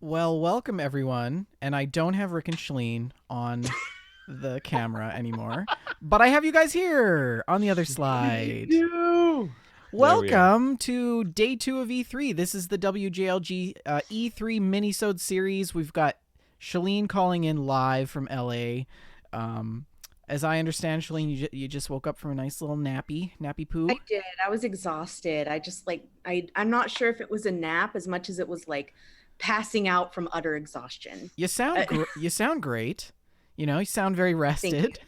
Well, welcome everyone. And I don't have Rick and Shaline on the camera anymore, but I have you guys here on the other slide. No. There we are. Welcome to day 2 of E3. This is the WJLG E3 Minisode series. We've got Shaline calling in live from LA. Um, as I understand, Shaline, you just woke up from a nice little nappy I poo. did. I was exhausted. I just I'm not sure if it was a nap as much as it was like passing out from utter exhaustion. You sound great. You sound very Thank you. rested.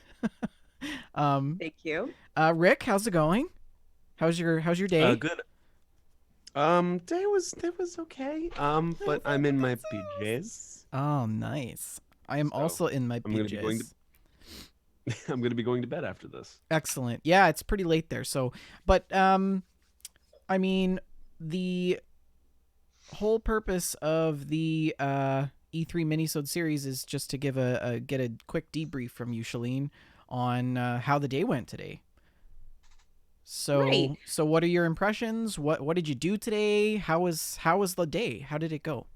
um, Thank you. Rick, how's it going? How's your day? Good. Day was okay. But I'm in my PJs, Oh, nice. I am so also in my I'm gonna be going PJs. to I'm gonna be going to bed after this. Excellent. Yeah, it's pretty late there. But I mean, the whole purpose of the E3 Minisode series is just to get a quick debrief from you, Shaline, on how the day went today. Right. So what are your impressions? What did you do today? How was the day? How did it go?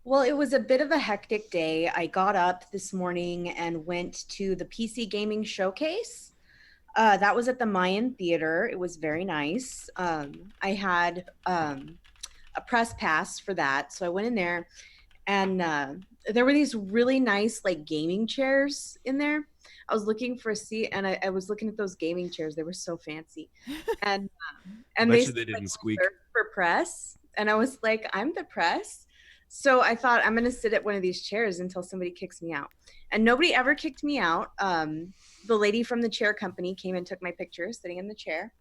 Well, it was a bit of a hectic day. I got up this morning and went to the PC Gaming Showcase. That was at the Mayan Theater. It was very nice. I had a press pass for that, so I went in there, and there were these really nice like gaming chairs in there. I was looking for a seat, and I was looking at those gaming chairs. They were so fancy, and I and bet they you said they like didn't squeak. reserved for press, and I was like, I'm the press. So I thought I'm gonna sit at one of these chairs until somebody kicks me out, and nobody ever kicked me out. The lady from the chair company came and took my picture sitting in the chair,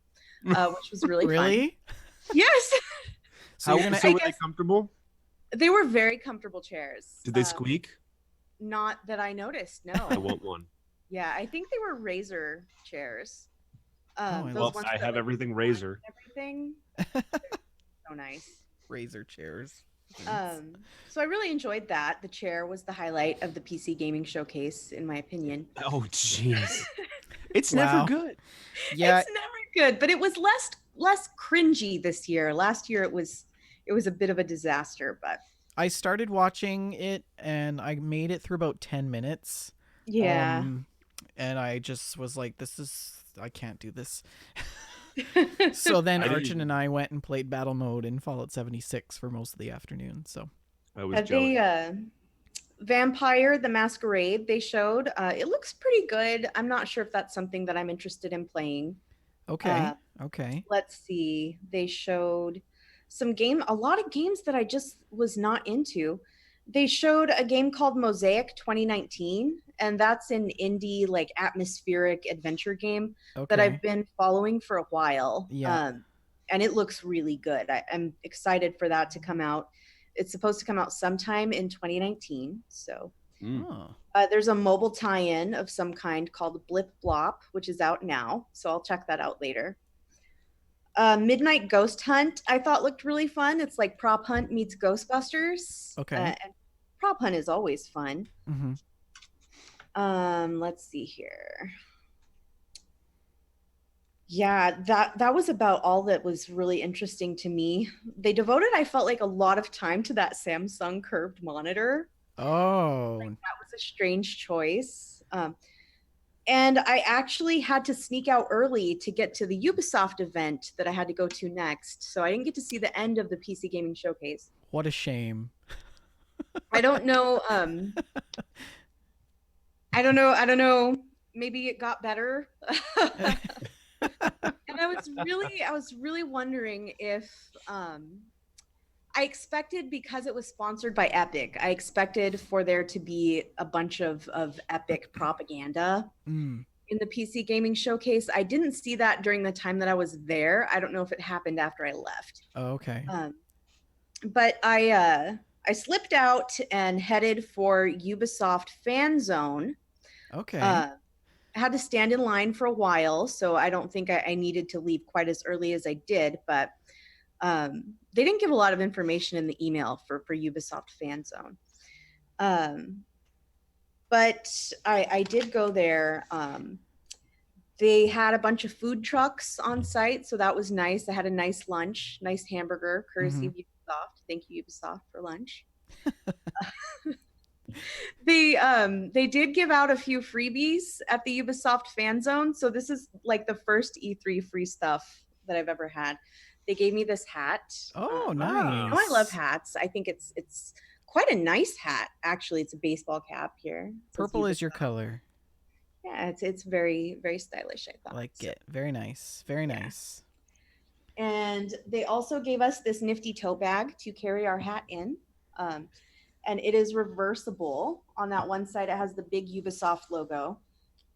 which was really fun. Really? Yes, So you're How gonna so I were they guess comfortable? they were very comfortable chairs. Did they squeak? Not that I noticed. I No. want one. Yeah, I think they were razor chairs. Oh, I Those Well, love ones I that have like everything recline razor. and everything. So nice. razor chairs. Um, so I really enjoyed that. The chair was the highlight of the PC gaming showcase, in my opinion. Oh, jeez. It's never Wow. good. Yeah, It's never good, but it was less cringy this year. Last year it was a bit of a disaster, but I started watching it and I made it through about 10 minutes. yeah. Um and I just was like, I can't do this. So then I didn't Archon even. and I went and played battle mode in Fallout 76 for most of the afternoon. So I was Have jealous. they Vampire the Masquerade they showed? It looks pretty good. I'm not sure if that's something that I'm interested in playing. Uh, okay. Okay. let's see. They showed a lot of games that I just was not into. They showed a game called Mosaic 2019, and that's an indie like atmospheric adventure game that I've Okay. been following for a while. Yeah. And it looks really good. I'm excited for that to come out. It's supposed to come out sometime in 2019. So Mm. Oh. there's a mobile tie-in of some kind called Blip Blop, which is out now. So I'll check that out later. Midnight Ghost Hunt, I thought looked really fun. It's like Prop Hunt meets Ghostbusters, Okay. and Prop Hunt is always fun. Mhm. Let's see here. Yeah, that was about all that was really interesting to me. They devoted, I felt like, a lot of time to that Samsung curved monitor. Oh. That was a strange choice. And I actually had to sneak out early to get to the Ubisoft event that I had to go to next. So I didn't get to see the end of the PC Gaming Showcase. What a shame. I don't know. I don't know. Maybe it got better. And I was really wondering if I expected, because it was sponsored by Epic, I expected for there to be a bunch of Epic propaganda Mm. in the PC gaming showcase. I didn't see that during the time that I was there. I don't know if it happened after I left. Oh, okay. But I slipped out and headed for Ubisoft Fan Zone. Okay. Uh, I had to stand in line for a while, so I don't think I needed to leave quite as early as I did. But they didn't give a lot of information in the email for Ubisoft Fan Zone. Um, but I did go there. They had a bunch of food trucks on site, so that was nice. I had a nice lunch, nice hamburger, courtesy Mhm. of Ubisoft. Thank you, Ubisoft, for lunch. They did give out a few freebies at the Ubisoft fan zone. So this is like the first E3 free stuff that I've ever had. They gave me this hat. Oh, You know, I love nice. hats. I think it's quite a nice hat. Actually, it's a baseball cap here. It says Purple is your Ubisoft. color. Yeah, it's very very stylish. I I thought. like So, it. Very nice. Very yeah. nice. And they also gave us this nifty tote bag to carry our hat in. Um, and it is reversible. On that one side, it has the big Ubisoft logo.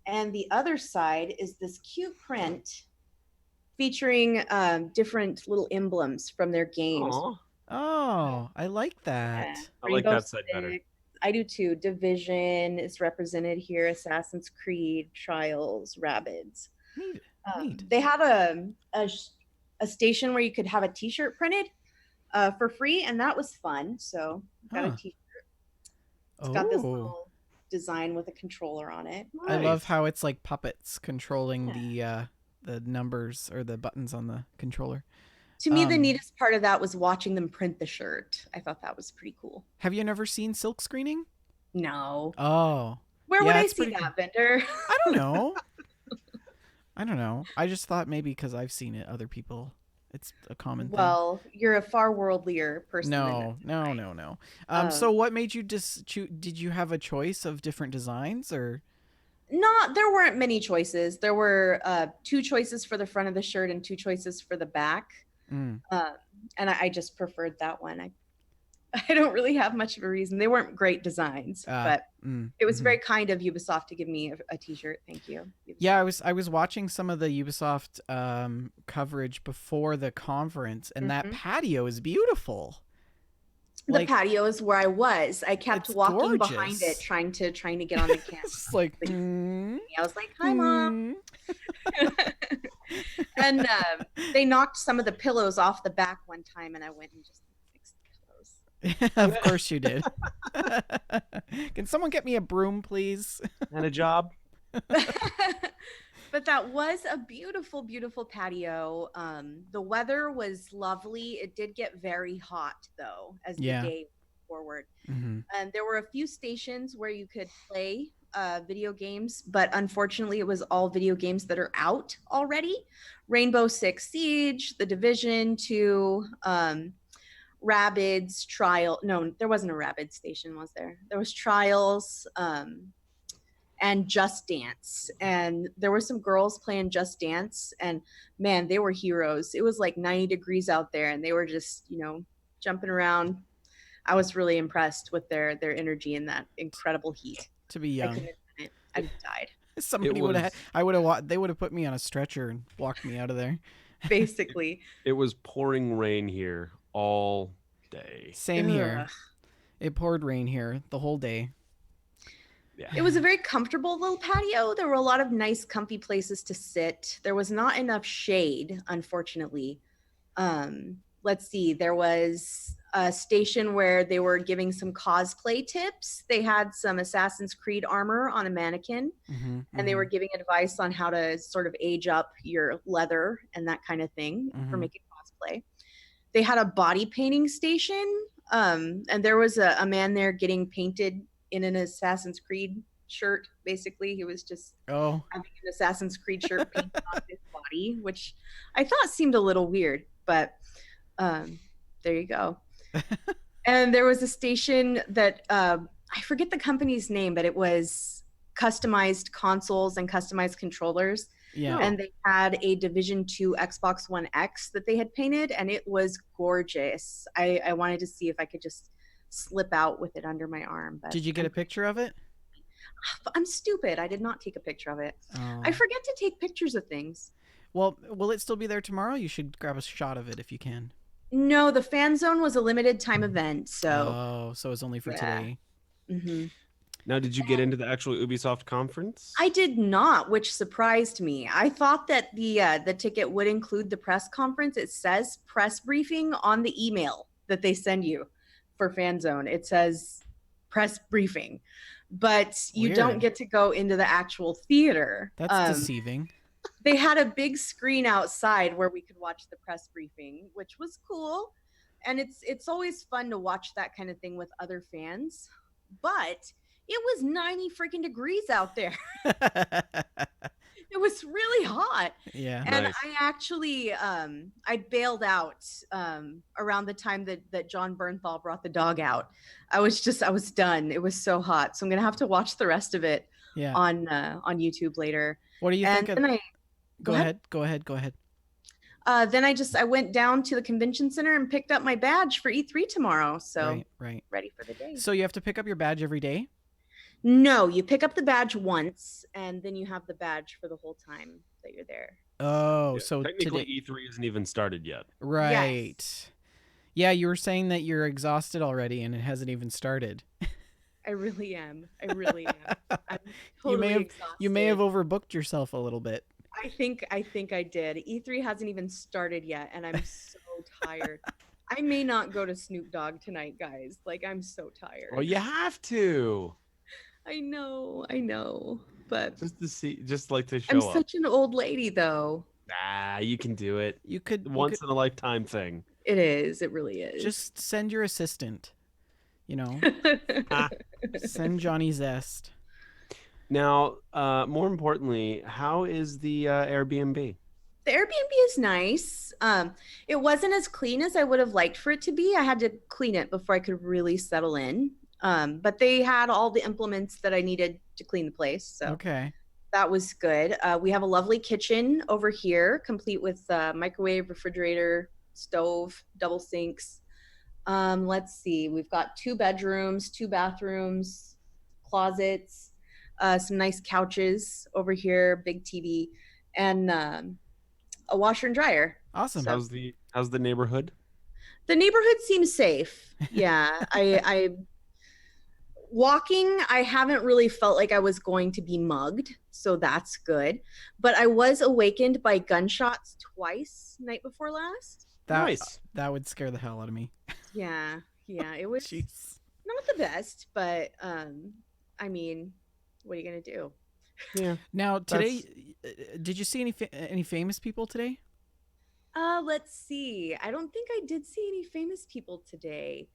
And the other side is this cute print featuring different little emblems from their games. Aw, Oh, I like Yeah. that. I like Rainbow that side better. Six. I do too. Division is represented here. Assassin's Creed, Trials, Rabbids. Neat. Neat. They had a station where you could have a T-shirt printed for free, and that was fun. So got a Huh. T-shirt. It's got this Oh. little design with a controller on it. I love Nice. how it's like puppets controlling Yeah. the numbers or the buttons on the controller. To me, the Um, neatest part of that was watching them print the shirt. I thought that was pretty cool. Have you never seen silk screening? No. Oh, Where yeah, would I it's see pretty that, Vendor? I don't know. I don't know. I just thought maybe because I've seen it, other people, it's a common thing. Well, you're a far worldlier person. No. So what made you did you have a choice of different designs or? There weren't many choices. There were 2 choices for the front of the shirt and 2 choices for the back. Mm. And I just preferred that one. I don't really have much of a reason. They weren't great designs, but it was very kind of Ubisoft to give me a T-shirt. Thank you. Ubisoft. Yeah, I was watching some of the Ubisoft coverage before the conference, and that patio is beautiful. The patio is where I was. I kept walking behind it, trying to get on the camera. It's like, I was like, "Hi, Mom." And they knocked some of the pillows off the back one time, and I went and just fixed the pillows. Of course you did. Can someone get me a broom, please? And a job. But that was a beautiful, beautiful patio. The weather was lovely. It did get very hot, though, as the day went forward. Mm-hmm. And there were a few stations where you could play video games, but unfortunately, it was all video games that are out already. Rainbow Six Siege, The Division 2, Rabbids, Trial. No, there wasn't a Rabbids station, was there? There was Trials. And Just Dance. And there were some girls playing Just Dance, and man, they were heroes. It was like 90 degrees out there, and they were just, jumping around. I was really impressed with their energy in that incredible heat. To be young. I died. Somebody they would have put me on a stretcher and walked me out of there. Basically. It was pouring rain here all day. Same here. It poured rain here the whole day. Yeah. It was a very comfortable little patio. There were a lot of nice, comfy places to sit. There was not enough shade, unfortunately. Let's see. There was a station where they were giving some cosplay tips. They had some Assassin's Creed armor on a mannequin, and they were giving advice on how to sort of age up your leather and that kind of thing for making cosplay. They had a body painting station, and there was a man there getting painted in an Assassin's Creed shirt. Basically, he was just having an Assassin's Creed shirt painted on his body, which I thought seemed a little weird, but there you go. And there was a station that I forget the company's name, but it was customized consoles and customized controllers. Yeah. And they had a Division 2 Xbox One X that they had painted, and it was gorgeous. I wanted to see if I could just slip out with it under my arm. But did you get a picture of it? I'm stupid. I did not take a picture of it. I forget to take pictures of things. Well, will it still be there tomorrow? You should grab a shot of it if you can. No, the fan zone was a limited time event, so so it's only for today. Now, did you get into the actual Ubisoft conference? I did not, which surprised me. I thought that the ticket would include the press conference. It says press briefing on the email that they send you for fan zone. It says press briefing, but you don't get to go into the actual theater. That's deceiving. They had a big screen outside where we could watch the press briefing, which was cool. and it's always fun to watch that kind of thing with other fans. But it was 90 freaking degrees out there. It was really hot. Yeah. And Nice. I actually I bailed out around the time that John Bernthal brought the dog out. I was done. It was so hot. So I'm gonna have to watch the rest of it Yeah. on YouTube later. What do you And think of? then I Go ahead. Go ahead. Go ahead. then I went down to the convention center and picked up my badge for E3 tomorrow. So Right. Right. ready for the day. So you have to pick up your badge every day? No, you pick up the badge once and then you have the badge for the whole time that you're there. Oh, Yeah, so technically today. E3 isn't even started yet. Right. Yes. Yeah, you were saying that you're exhausted already and it hasn't even started. I really am. I really am. I'm totally you may have exhausted. you may have overbooked yourself a little bit. I think I did. E3 hasn't even started yet and I'm so tired. I may not go to Snoop Dogg tonight, guys. Like, I'm so tired. Oh, you have to. I know. But Just to see, just like to show I'm up. such an old lady though. Nah, you can do it. You could Once in a lifetime thing. It is. It really is. just send your assistant. You know, Ah. send Johnny Zest. Now, more importantly, how is the Airbnb? The Airbnb is nice. It wasn't as clean as I would have liked for it to be. I had to clean it before I could really settle in. But they had all the implements that I needed to clean the place. So Okay. that was good. We have a lovely kitchen over here, complete with microwave, refrigerator, stove, double sinks. Let's see. We've got 2 bedrooms, 2 bathrooms, closets, some nice couches over here, big TV, and a washer and dryer. Awesome. So- How's the neighborhood? The neighborhood seems safe. Yeah, I walking, I haven't really felt like I was going to be mugged, so that's good. But I was awakened by gunshots twice night before last. Nice. That would scare the hell out of me. Yeah, it was Jeez. not the best, but I mean, what are you gonna do? Yeah. Now today, did you see any famous people today? Let's see. I don't think I did see any famous people today.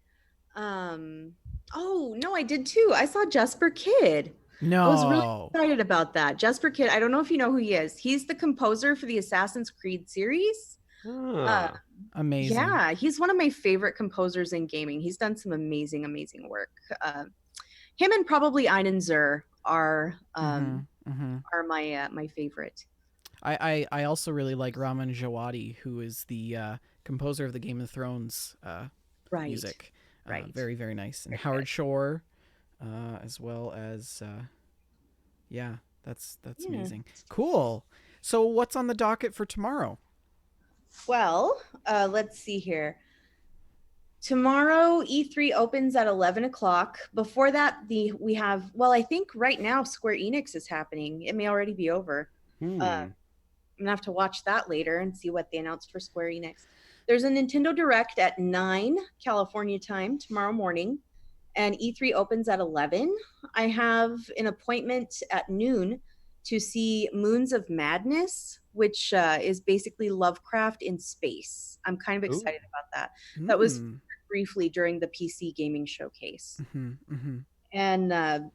Oh no, I did too. I saw Jesper Kidd. No. I was really excited about that. Jesper Kidd, I don't know if you know who he is. He's the composer for the Assassin's Creed series. Ah. Amazing. Yeah, he's one of my favorite composers in gaming. He's done some amazing work. Him and probably Einen Zur are my favorite. I also really like Raman Djawadi, who is the composer of the Game of Thrones Right. music. Right. Very, very nice. And Very Howard good. Shore, as well as yeah, that's Yeah. amazing. Cool. So what's on the docket for tomorrow? Well, let's see here. Tomorrow, E3 opens at 11 o'clock. Before that, we have, well, I think right now Square Enix is happening. It may already be over. I'm going to have to watch that later and see what they announced for Square Enix. There's a Nintendo Direct at 9 California time tomorrow morning, and E3 opens at 11. I have an appointment at noon to see Moons of Madness, which is basically Lovecraft in space. I'm kind of excited about that. That was briefly during the PC gaming showcase. And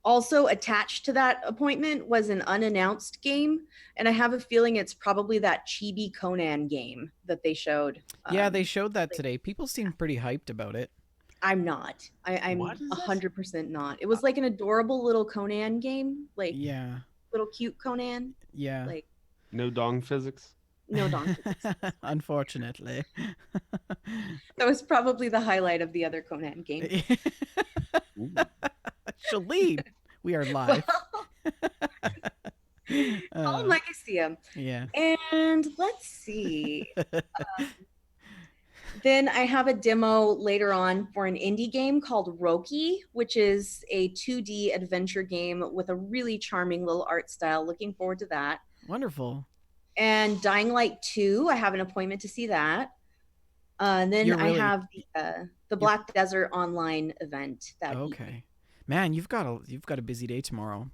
also attached to that appointment was an unannounced game, and I have a feeling it's probably that Chibi Conan game that they showed. Yeah, they showed that today. People seem pretty hyped about it. I'm not. I'm What is this? 100% not. It was like an adorable little Conan game, like Yeah. little cute Conan. Yeah. Like No dong physics. no donkey. Unfortunately. That was probably the highlight of the other Conan game. Shaline, we are live. Call him like I see him. Yeah. And let's see. Then I have a demo later on for an indie game called Roki, which is a 2D adventure game with a really charming little art style. Looking forward to that. Wonderful. And Dying Light 2, I have an appointment to see that. And then I have the Black Desert online event that evening. Okay. Man, you've got a busy day tomorrow.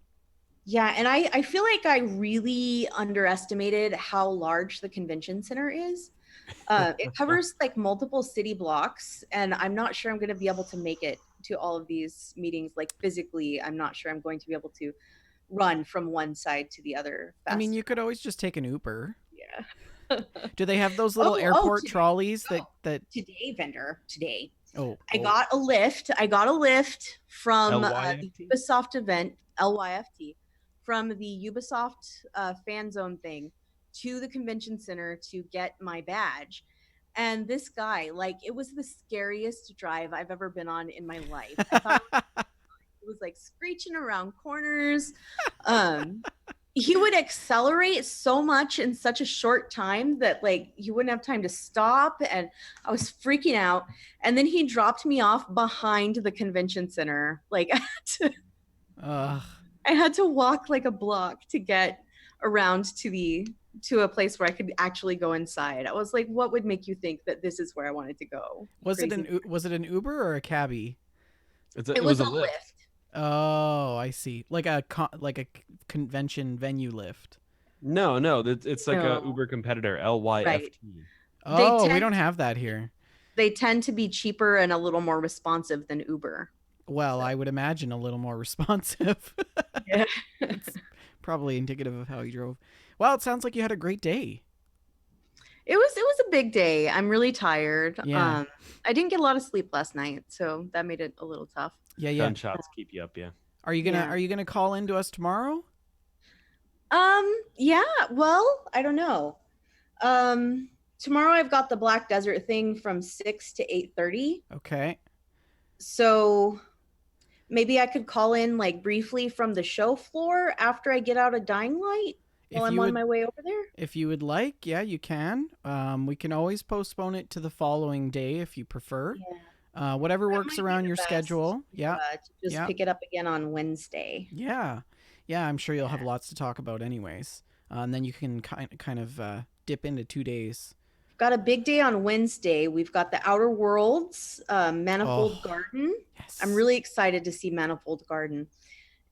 Yeah, and I feel like I really underestimated how large the convention center is. It covers like multiple city blocks, and I'm not sure I'm going to be able to make it to all of these meetings. Like physically, I'm not sure I'm going to be able to run from one side to the other I fast mean, you enough. could always just take an Uber. Yeah. Do they have those little airport today, trolleys that? today, vendor, today. Oh, I got a lift. I got a lift from the LYFT? Ubisoft event, LYFT, from the Ubisoft fan zone thing to the convention center to get my badge. And this guy, like, it was the scariest drive I've ever been on in my life. I thought it was like screeching around corners. He would accelerate so much in such a short time that like you wouldn't have time to stop, and I was freaking out. And then he dropped me off behind the convention center. Like Ugh. I had to walk like a block to get around to a place where I could actually go inside. I was like, what would make you think that this is where I wanted to go? Was Crazy. it an Uber or a cabbie? It was a lift. Oh, I see. Like a convention venue lift. No, it's like a No. Uber competitor, LYFT. Right. Oh, we tend- don't have that here. They tend to be cheaper and a little more responsive than Uber. Well, I would imagine a little more responsive. Yeah. It's probably indicative of how you drove. Well, it sounds like you had a great day. It was a big day. I'm really tired. Yeah. I didn't get a lot of sleep last night, so that made it a little tough. Yeah. Gunshots keep you up, yeah. Are you gonna call in to us tomorrow? Yeah, well, I don't know. Tomorrow I've got the Black Desert thing from 6 to 8:30. Okay. So maybe I could call in like briefly from the show floor after I get out of Dying Light while I'm on my way over there. If you would like, yeah, you can. We can always postpone it to the following day if you prefer. Yeah. Whatever That works might be around the your best, schedule. Yeah. To just pick it up again on Wednesday. Yeah. Yeah, I'm sure you'll have lots to talk about anyways. And then you can kind of dip into 2 days. Got a big day on Wednesday. We've got the Outer Worlds, Manifold Garden. Yes. I'm really excited to see Manifold Garden.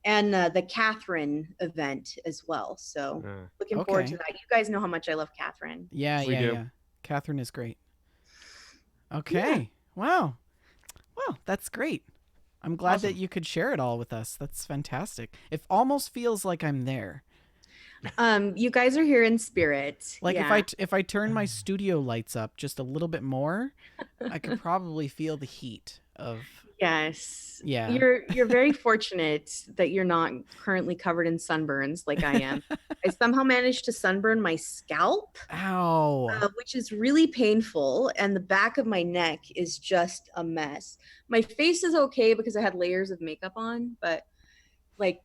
And the Catherine event as well. So looking forward to that. You guys know how much I love Catherine. Yeah. Catherine is great. Okay. Yeah. Wow. Well, that's great. I'm glad that you could share it all with us. That's fantastic. It almost feels like I'm there. You guys are here in spirit. Like if I turn my studio lights up just a little bit more, I could probably feel the heat of. Yes. Yeah. You're very fortunate that you're not currently covered in sunburns like I am. I somehow managed to sunburn my scalp. Ow. Which is really painful, and the back of my neck is just a mess. My face is okay because I had layers of makeup on, but like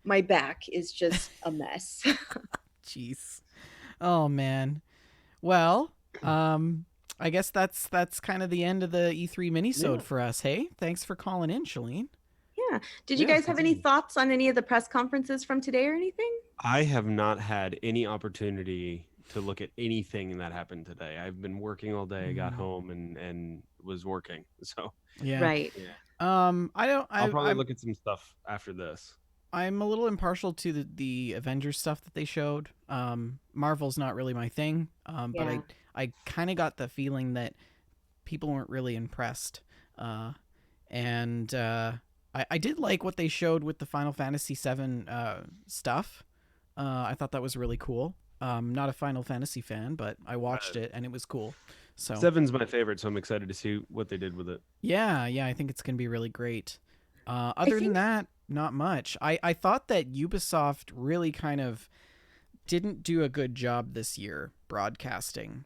my back is just a mess. Jeez. Oh man. Well, I guess that's kind of the end of the E3 Minisode for us. Hey, thanks for calling in, Shaline. Yeah. Did you guys have any thoughts on any of the press conferences from today or anything? I have not had any opportunity to look at anything that happened today. I've been working all day. I got home and was working. So yeah. Right. Yeah. I'll probably look at some stuff after this. I'm a little impartial to the Avengers stuff that they showed. Marvel's not really my thing. But I kind of got the feeling that people weren't really impressed. And I did like what they showed with the Final Fantasy VII stuff. I thought that was really cool. Not a Final Fantasy fan, but I watched it and it was cool. So 7's my favorite, so I'm excited to see what they did with it. Yeah, I think it's gonna be really great. Other than that, not much. I thought that Ubisoft really kind of didn't do a good job this year broadcasting.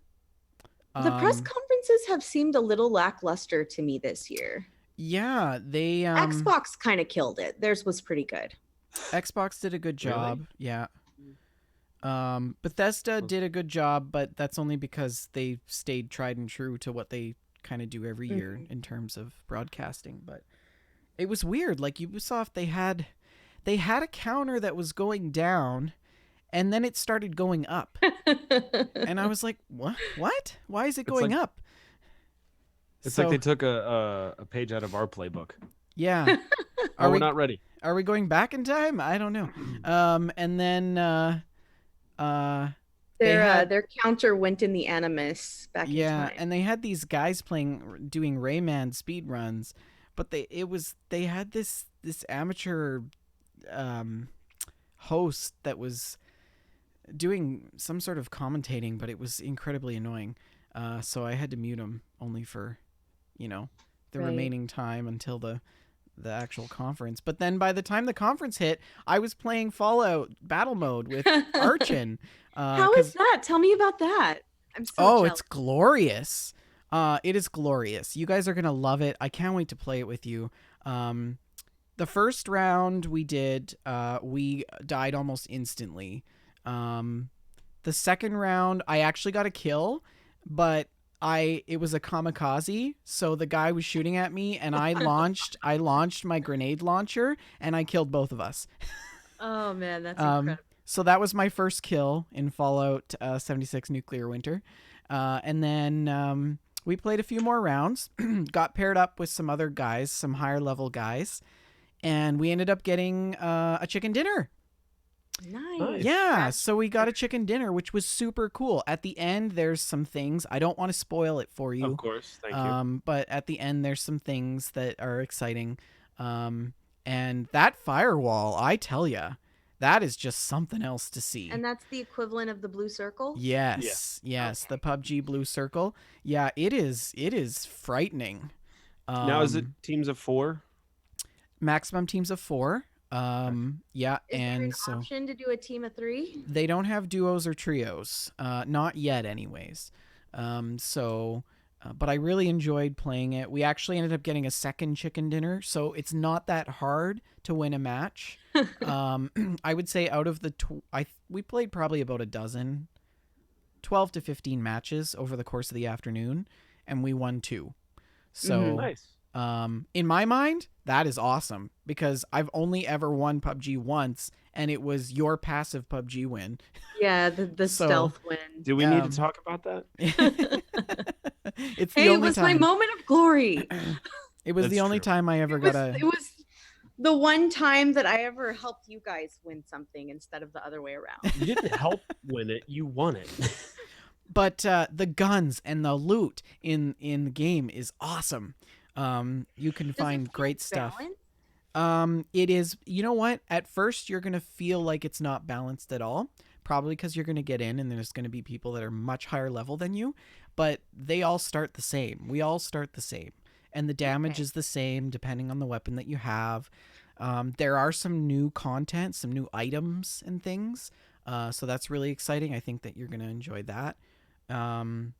The press conferences have seemed a little lackluster to me this year. Yeah, they Xbox kind of killed it. Theirs was pretty good. Xbox did a good job. Really? Yeah. Bethesda did a good job, but that's only because they stayed tried and true to what they kind of do every year in terms of broadcasting. But it was weird. Like Ubisoft, they had a counter that was going down, and then it started going up, and I was like, "What? What? Why is it going up?" It's like they took a page out of our playbook. Yeah. We're not ready. Are we going back in time? I don't know. And then they had Their counter went in the Animus back in yeah, time. and they had these guys doing Rayman speed runs, but they had this amateur um host that was doing some sort of commentating, but it was incredibly annoying. So I had to mute him only for, you know, the Right. remaining time until the actual conference. But then by the time the conference hit, I was playing Fallout battle mode with Archin. How is Because that? Tell me about that. I'm so oh, jealous. it's glorious. It is glorious. You guys are gonna love it. I can't wait to play it with you. Um, the first round we did, we died almost instantly. Um, the second round, I actually got a kill, but it was a kamikaze, so the guy was shooting at me, and I launched my grenade launcher, and I killed both of us. Oh man, that's Um, incredible. so that was my first kill in Fallout 76 Nuclear Winter, and then we played a few more rounds, got paired up with some other guys, some higher level guys, and we ended up getting a chicken dinner. Nice. Nice. Yeah, so we got a chicken dinner, which was super cool. At the end, there's some things. I don't want to spoil it for Of you, course. Thank you. but at the end, there's some things that are exciting. Um, and that firewall, I tell ya, that is just something else to see. And that's the equivalent of the blue circle? Yes, yes, Okay. the PUBG blue circle. Yeah, it is. It is frightening. Now, is it Um, teams of 4? maximum teams of 4. Okay. Yeah, Is there an and so option to do a team of 3? they don't have duos or trios, not yet, anyways. But I really enjoyed playing it. We actually ended up getting a second chicken dinner, so it's not that hard to win a match. I would say out of the we played probably about a dozen, 12 to 15 matches over the course of the afternoon, and we won 2. So Nice. in my mind, that is awesome because I've only ever won PUBG once, and it was your passive PUBG win. Yeah, the So- stealth win. Do we need Um, to talk about that? It's the Hey, it only was my time. moment of glory. It was That's the only true. time I ever It was, got a. it was the one time that I ever helped you guys win something instead of the other way around. You didn't help win it. You won it. But the guns and the loot in the game is awesome. You can Does it find feel great stuff. balanced? It is. You know what? At first, you're gonna feel like it's not balanced at all. Probably because you're gonna get in and there's gonna be people that are much higher level than you, but they all start the same. We all start the same, and the damage Okay. is the same depending on the weapon that you have. There are some new content, some new items and things. So that's really exciting. I think that you're gonna enjoy that. Um,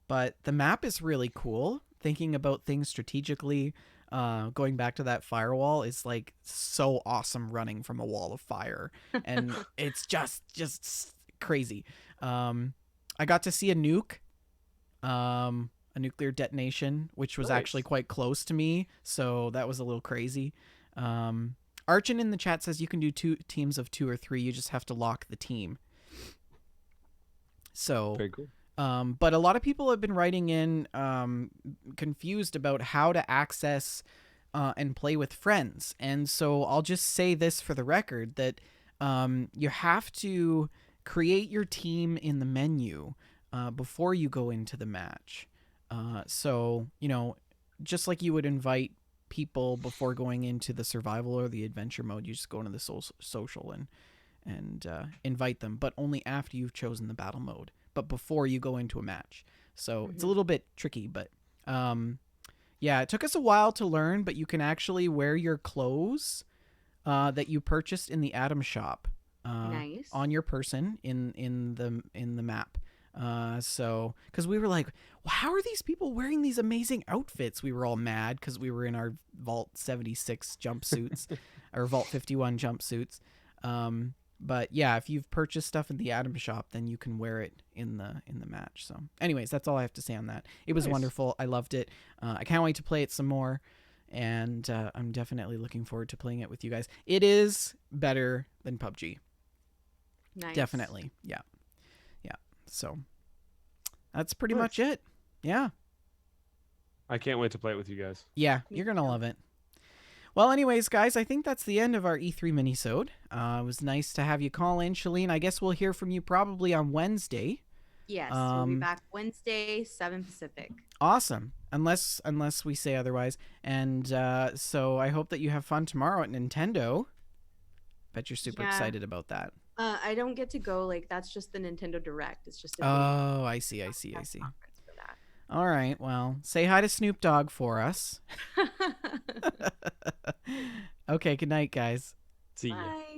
but the map is really cool. Thinking about things strategically, going back to that firewall is like so awesome. Running from a wall of fire, and it's just crazy. I got to see a nuke, a nuclear detonation, which was actually Nice. quite close to me. So that was a little crazy. Archin in the chat says you can do 2 teams of 2 or 3. You just have to lock the team. So Very cool. but a lot of people have been writing in confused about how to access and play with friends. And so I'll just say this for the record that you have to create your team in the menu before you go into the match. So, just like you would invite people before going into the survival or the adventure mode, you just go into the social and invite them, but only after you've chosen the battle mode, but before you go into a match. So it's a little bit tricky, but yeah, it took us a while to learn, but you can actually wear your clothes that you purchased in the Atom shop Nice. on your person in the map. So because we were like, well, how are these people wearing these amazing outfits? We were all mad because we were in our Vault 76 jumpsuits or Vault 51 jumpsuits. But yeah, if you've purchased stuff in the Atom shop, then you can wear it in the match. So anyways, that's all I have to say on that. It was Nice. wonderful. I loved it. I can't wait to play it some more. And I'm definitely looking forward to playing it with you guys. It is better than PUBG. Nice. Definitely. Yeah. So that's pretty Nice. much it. Yeah. I can't wait to play it with you guys. Yeah. Me You're going to too. love it. Well, anyways, guys, I think that's the end of our E3 Minisode. It was nice to have you call in, Shaline. I guess we'll hear from you probably on Wednesday. Yes, we'll be back Wednesday, 7 Pacific. Awesome. Unless we say otherwise. And so I hope that you have fun tomorrow at Nintendo. Bet you're super excited about that. I don't get to go. Like, that's just the Nintendo Direct. It's just a Oh, I see. conference for that. All right. Well, say hi to Snoop Dogg for us. Okay. Good night, guys. See ya. Bye.